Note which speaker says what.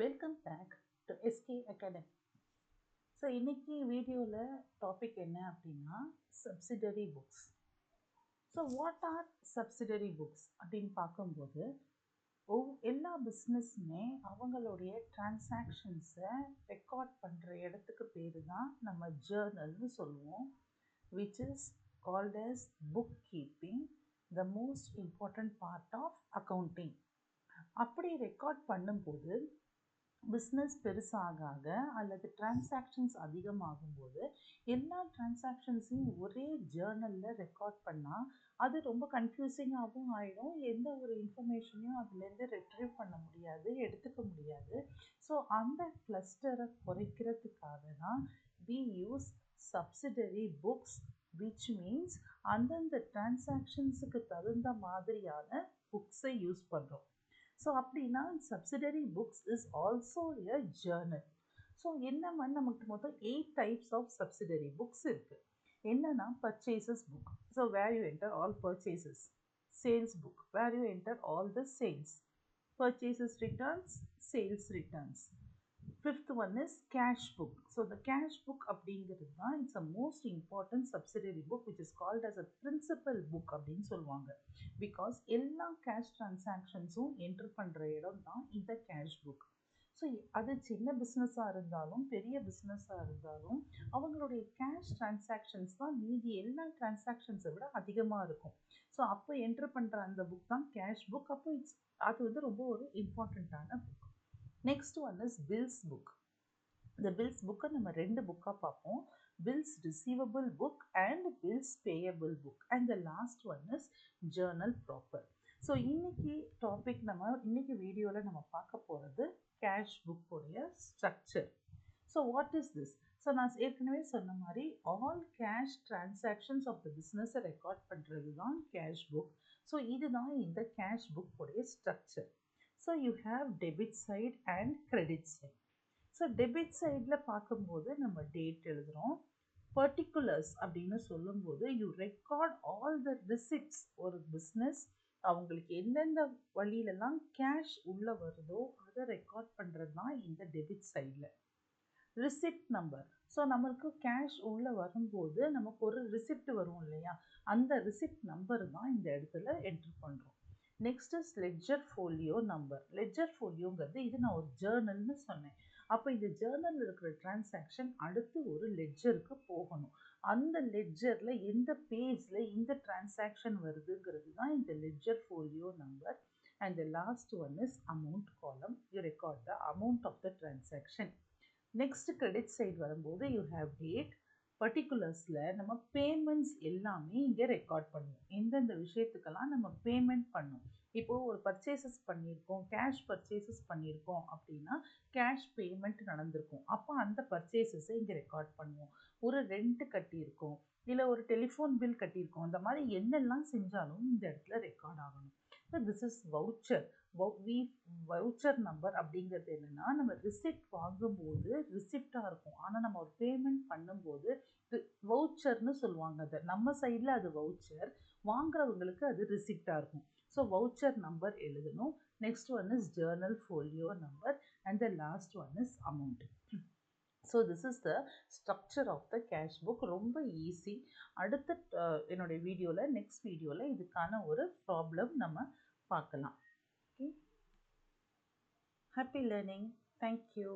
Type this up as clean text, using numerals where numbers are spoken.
Speaker 1: Welcome back to SK Academy. So இன்னைக்கு வீடியோவில் topic என்ன அப்படின்னா subsidiary books. So what are subsidiary books அப்படின்னு பார்க்கும்போது எல்லா பிஸ்னஸுமே அவங்களுடைய டிரான்சாக்ஷன்ஸை ரெக்கார்ட் பண்ணுற இடத்துக்கு பேர் தான் நம்ம ஜேர்னல்னு சொல்லுவோம், which is called as bookkeeping, the most important part of accounting. அப்படி ரெக்கார்ட் பண்ணும்போது பிஸ்னஸ் பெருசாக அல்லது டிரான்சாக்ஷன்ஸ் அதிகமாகும்போது எல்லா டிரான்சாக்ஷன்ஸையும் ஒரே ஜேர்னலில் ரெக்கார்ட் பண்ணால் அது ரொம்ப கன்ஃபியூசிங்காகவும் ஆகிடும். எந்த ஒரு இன்ஃபர்மேஷனையும் அதுலேருந்து ரெட்ரீவ் பண்ண முடியாது, எடுத்துக்க முடியாது. ஸோ அந்த கிளஸ்டரை குறைக்கிறதுக்காக தான் we use subsidiary books, which means அந்தந்த டிரான்சாக்ஷன்ஸுக்கு தகுந்த மாதிரியான புக்ஸை யூஸ் பண்ணுறோம். ஸோ அப்படின்னா subsidiary books is also a Journal. So என்ன மாதிரி நமக்கு மொத்தம் 8 டைப்ஸ் ஆஃப் சப்சிடரி புக்ஸ் இருக்குது. என்னன்னா purchases book, so where you enter all purchases. Sales book, where you enter all the sales. Purchases returns, sales returns. Fifth one is cash book. So the cash book அப்படிங்கிறது தான் it's a most important subsidiary book which is called as a principal book அப்படின்னு சொல்லுவாங்க. Because எல்லா cash transactionsம் enter பண்ணுற இடம் தான் இந்த cash book. So அது சின்ன பிஸ்னஸாக இருந்தாலும் பெரிய பிஸ்னஸாக இருந்தாலும் அவங்களுடைய கேஷ் டிரான்சாக்ஷன்ஸ் தான் மீதி எல்லா டிரான்சாக்ஷன்ஸை விட அதிகமாக இருக்கும். ஸோ அப்போ என்ட்ரு பண்ணுற அந்த புக் தான் கேஷ் புக். அப்போ அது வந்து ரொம்ப ஒரு இம்பார்ட்டண்ட்டான book. Next one is bills book. இந்த பில்ஸ் புக்கை நம்ம ரெண்டு புக்காக பார்ப்போம், bills receivable book and bills payable book. And the last one is journal proper. So இன்னைக்கு டாபிக் இன்னைக்கு வீடியோவில் நம்ம பார்க்க போகிறது கேஷ் புக்கோடைய structure. So what is this? So நான் ஏற்கனவே சொன்ன மாதிரி all cash transactions of the பிஸ்னஸை ரெக்கார்ட் பண்ணுறது தான் கேஷ் புக். ஸோ இதுதான் இந்த கேஷ் புக்கோடைய structure. So you have debit side and credit side. So debit சைடில் பார்க்கும்போது நம்ம டேட் எழுதுகிறோம். பர்டிகுலர்ஸ் அப்படின்னு சொல்லும்போது you record all the receipts. ஒரு பிஸ்னஸ் அவங்களுக்கு எந்தெந்த வழியிலலாம் கேஷ் உள்ளே வருதோ அதை ரெக்கார்ட் பண்ணுறது தான் இந்த டெபிட் சைடில். ரிசிப்ட் நம்பர், ஸோ நம்மளுக்கு கேஷ் உள்ளே வரும்போது நமக்கு ஒரு ரிசிப்ட் வரும் இல்லையா, அந்த ரிசிப்ட் நம்பர் தான் இந்த இடத்துல என்ட்ரு பண்ணுறோம். Next is ledger folio number. Ledger ஃபோலியோங்கிறது இது நான் ஒரு ஜேர்னல்னு சொன்னேன். அப்போ இந்த ஜேர்னலில் இருக்கிற டிரான்சாக்ஷன் அடுத்து ஒரு லெட்ஜருக்கு போகணும். அந்த லெட்ஜரில் எந்த பேஜில் இந்த டிரான்சாக்ஷன் வருதுங்கிறது தான் இந்த ledger folio number. And the last one is amount column. You record the amount of the transaction. Next credit side வரும்போது யூ ஹேவ் டேட். பர்டிகுலர்ஸில் நம்ம பேமெண்ட்ஸ் எல்லாமே இங்கே ரெக்கார்ட் பண்ணுவோம். எந்தெந்த விஷயத்துக்கெல்லாம் நம்ம பேமெண்ட் பண்ணுவோம். இப்போது ஒரு பர்ச்சேசஸ் பண்ணியிருக்கோம், கேஷ் பர்ச்சேசஸ் பண்ணியிருக்கோம் அப்படின்னா கேஷ் பேமெண்ட் நடந்திருக்கும். அப்போ அந்த பர்ச்சேசஸை இங்கே ரெக்கார்ட் பண்ணுவோம். ஒரு ரெண்ட் கட்டியிருக்கோம், இல்லை ஒரு டெலிஃபோன் பில் கட்டியிருக்கோம், அந்த மாதிரி என்னெல்லாம் செஞ்சாலும் இந்த இடத்துல ரெக்கார்ட் ஆகணும். So this is voucher. Voucher number அப்படிங்கிறது என்னென்னா, நம்ம ரிசிப்ட் வாங்கும்போது ரிசிப்டாக இருக்கும், ஆனால் நம்ம ஒரு பேமெண்ட் பண்ணும்போது வவுச்சர்னு சொல்லுவாங்க. அதை நம்ம சைடில் அது வவுச்சர், வாங்குறவங்களுக்கு அது ரிசிப்டாக இருக்கும். ஸோ வவுச்சர் நம்பர் எழுதணும். Next one is journal folio number and the last one is amount. So this is the structure of the cash book. ரொம்ப ஈஸி. அடுத்த என்னுடைய வீடியோவில், நெக்ஸ்ட் வீடியோவில் இதுக்கான ஒரு ப்ராப்ளம் நம்ம பார்க்கலாம். Okay. Happy learning. Thank you.